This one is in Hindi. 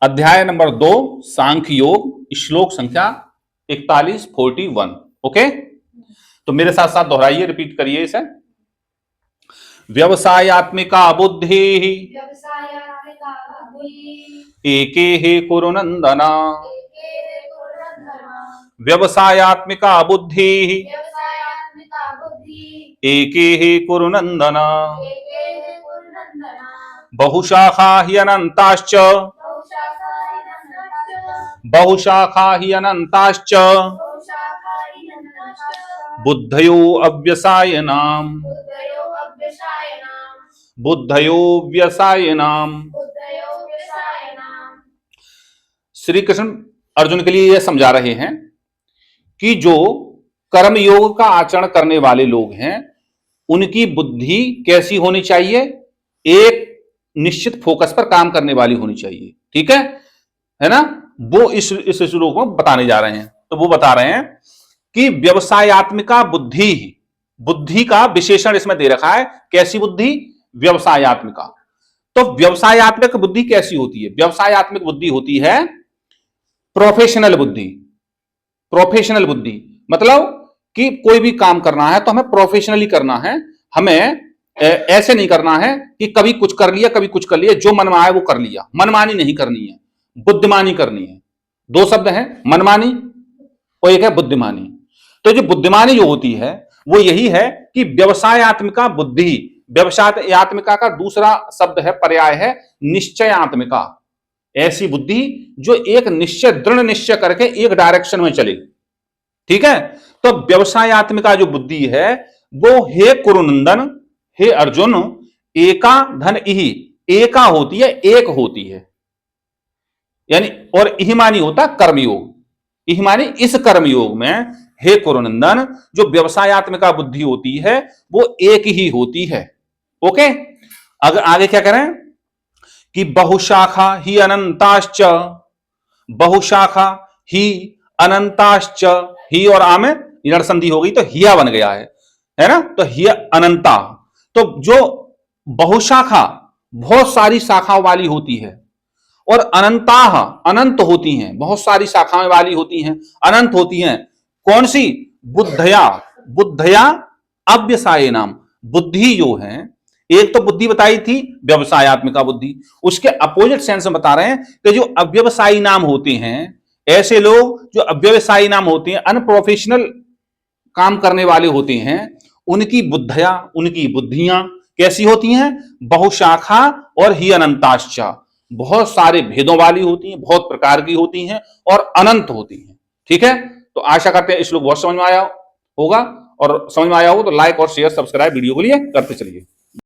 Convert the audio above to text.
अध्याय नंबर 2 सांख्य योग, श्लोक संख्या 41 ओके। तो मेरे साथ साथ दोहराइए, रिपीट करिए इसे। व्यवसायात्मिका बुद्धि एके हे कुरु नंदन, व्यवसायात्मिका बुद्धि एके हे कुरु नंदन, बहुशाखा हि अनंताश्च, बहुशाखा हि अनंताश्च, बुद्धयो अव्यसायनाम, बुद्धयो व्यसायनाम। श्री कृष्ण अर्जुन के लिए यह समझा रहे हैं कि जो कर्म योग का आचरण करने वाले लोग हैं उनकी बुद्धि कैसी होनी चाहिए, एक निश्चित फोकस पर काम करने वाली होनी चाहिए। ठीक है ना। वो इस श्लोक में बताने जा रहे हैं। तो वो बता रहे हैं कि व्यवसायात्मिका बुद्धि, बुद्धि का विशेषण इसमें दे रखा है। कैसी बुद्धि? व्यवसायात्मिका। तो व्यवसायात्मक बुद्धि कैसी होती है? व्यवसायात्मक बुद्धि होती है प्रोफेशनल बुद्धि। प्रोफेशनल बुद्धि मतलब कि कोई भी काम करना है तो हमें प्रोफेशनली करना है। हमें ऐसे नहीं करना है कि कभी कुछ कर लिया कभी कुछ कर लिया, जो मन में आए वो कर लिया। मनमानी नहीं करनी है, बुद्धिमानी करनी है। दो शब्द हैं, मनमानी और एक है बुद्धिमानी। तो जो बुद्धिमानी जो होती है वो यही है कि व्यवसायात्मिका बुद्धि। व्यवसायात्मिका का दूसरा शब्द है, पर्याय है निश्चयात्मिका। ऐसी बुद्धि जो एक निश्चय, दृढ़ निश्चय करके एक डायरेक्शन में चले। ठीक है। तो व्यवसायात्मिका जो बुद्धि है वो हे कुरुनंदन, हे अर्जुन, एका धन इहि, एका होती है, एक होती है। यानी और इहिमानी होता कर्मयोग। इहिमानी इस कर्मयोग में हे कुरुनंदन जो व्यवसायात्मिका बुद्धि होती है वो एक ही होती है। ओके। अगर आगे क्या करें कि बहुशाखा ही अनंताश्च, बहुशाखा ही अनंताश्च, ही और आ में ऋण संधि हो गई तो हिया बन गया है ना। तो हिया अनंता, तो जो बहुशाखा बहुत सारी शाखाओं वाली होती है और अनंताह अनंत होती हैं, बहुत सारी शाखाएं वाली होती हैं, अनंत होती हैं। कौन सी? बुद्धया, बुद्धया अव्यसाय नाम। बुद्धि जो है, एक तो बुद्धि बताई थी व्यवसायात्मिका बुद्धि, उसके अपोजिट सेंस में बता रहे हैं कि जो अव्यवसायी नाम होते हैं, ऐसे लोग जो अव्यवसायी नाम होते हैं, अनप्रोफेशनल काम करने वाले होते हैं, उनकी बुद्धया, उनकी बुद्धियां कैसी होती हैं? बहुशाखा और ही अनंताश्चा, बहुत सारे भेदों वाली होती हैं, बहुत प्रकार की होती हैं और अनंत होती हैं। ठीक है। तो आशा करते हैं इस श्लोक बहुत समझ में आया होगा, और समझ में आया हो तो लाइक और शेयर सब्सक्राइब वीडियो के लिए करते चलिए।